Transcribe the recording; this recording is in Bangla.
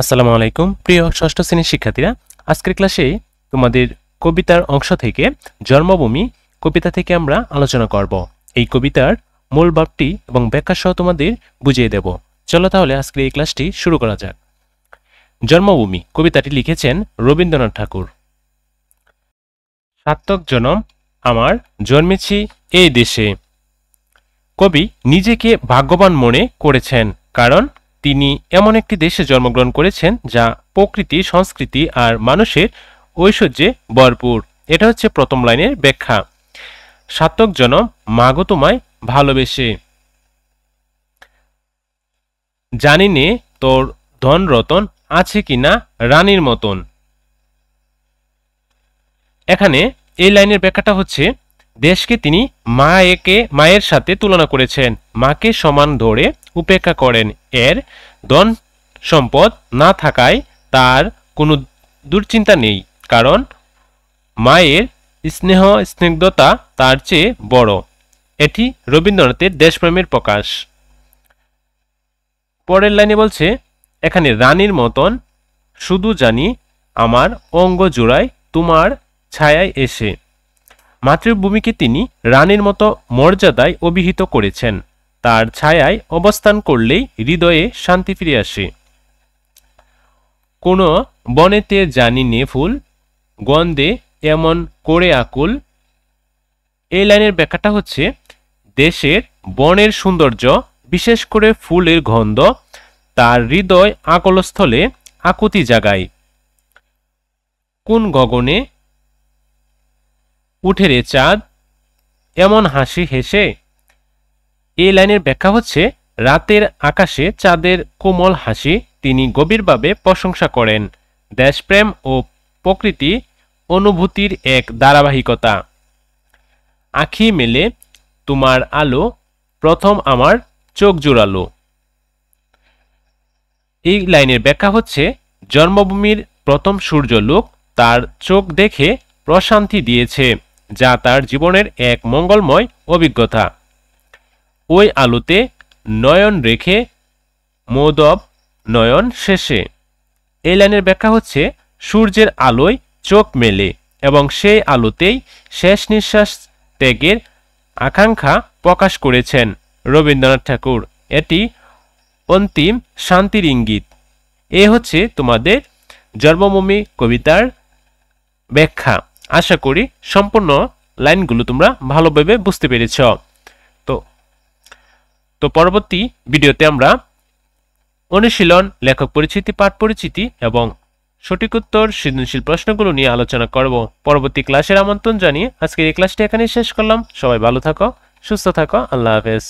আসসালামু আলাইকুম প্রিয় ষষ্ঠ শ্রেণীর শিক্ষার্থীরা, আজকের ক্লাসে তোমাদের কবিতার অংশ থেকে জন্মভূমি কবিতা থেকে আমরা আলোচনা করব। এই কবিতার মূল ভাবটি এবং ব্যাখ্যা সহ তোমাদের বুঝিয়ে দেব। চলো তাহলে আজকের এই ক্লাসটি শুরু করা যাক। জন্মভূমি কবিতাটি লিখেছেন রবীন্দ্রনাথ ঠাকুর। সার্থক জনম আমার, জন্মেছি এই দেশে। কবি নিজেকে ভাগ্যবান মনে করেছেন, কারণ তিনি এমন একটি দেশে জন্মগ্রহণ করেছেন যা প্রকৃতি, সংস্কৃতি আর মানুষের ঐশ্বর্যে ভরপুর। এটা হচ্ছে প্রথম লাইনের ব্যাখ্যা। সার্থক জনম মাগো তোমায় ভালোবেসে, জানি নে তোর ধন রতন আছে কিনা রানীর মতন। এখানে এই লাইনের ব্যাখ্যাটা হচ্ছে, দেশকে তিনি মায়ের সাথে তুলনা করেছেন, মাকে সমান ধরে উপেক্ষা করেন। এর ধন সম্পদ না থাকায় তার কোনো দুশ্চিন্তা নেই, কারণ মায়ের স্নেহ স্নিগ্ধতা তার চেয়ে বড়। এটি রবীন্দ্রনাথের দেশপ্রেমের প্রকাশ। পরের লাইনে বলছে, এখানে রানীর মতন শুধু জানি আমার অঙ্গ জোড়ায় তোমার ছায়ায় এসে। মাতৃভূমিকে তিনি রানীর মতো মর্যাদায় অভিহিত করেছেন। তার ছায়ায় অবস্থান করলেই হৃদয়ে শান্তি ফিরে আসে। কোনো বনেতে জানি নে ফুল, গন্ধে এমন করে আকুল। এই লাইনের ব্যাখ্যাটা হচ্ছে, দেশের বনের সৌন্দর্য, বিশেষ করে ফুলের গন্ধ তার হৃদয় আকলস্থলে আকুতি জাগায়। কোন গগনে উঠে রে চাঁদ, এমন হাসি হেসে। এই লাইনের ব্যাখ্যা হচ্ছে, রাতের আকাশে চাঁদের কোমল হাসি তিনি গভীরভাবে প্রশংসা করেন। দেশপ্রেম ও প্রকৃতি অনুভূতির এক ধারাবাহিকতা। আখি মেলে তোমার আলো, প্রথম আমার চোখ জোড়ালো। এই লাইনের ব্যাখ্যা হচ্ছে, জন্মভূমির প্রথম সূর্যলোক তার চোখ দেখে প্রশান্তি দিয়েছে, যা তার জীবনের এক মঙ্গলময় অভিজ্ঞতা। ওই আলোতে নয়ন রেখে মৌদব নয়ন শেষে। এই লাইনের ব্যাখ্যা হচ্ছে, সূর্যের আলোয় চোখ মেলে এবং সেই আলোতেই শেষ নিঃশ্বাস ত্যাগের আকাঙ্ক্ষা প্রকাশ করেছেন রবীন্দ্রনাথ ঠাকুর। এটি অন্তিম শান্তির ইঙ্গিত। এ হচ্ছে তোমাদের জন্মভূমি কবিতার ব্যাখ্যা। আশা করি সম্পূর্ণ লাইনগুলো তোমরা ভালোভাবে বুঝতে পেরেছ। তো পরবর্তী ভিডিওতে আমরা অনুশীলন, লেখক পরিচিতি, পাঠ পরিচিতি এবং সঠিক উত্তর, সৃজনশীল প্রশ্নগুলো নিয়ে আলোচনা করব। পরবর্তী ক্লাসের আমন্ত্রণ জানিয়ে আজকের এই ক্লাসটি এখানেই শেষ করলাম। সবাই ভালো থাকো, সুস্থ থাকো, আল্লাহ হাফেজ।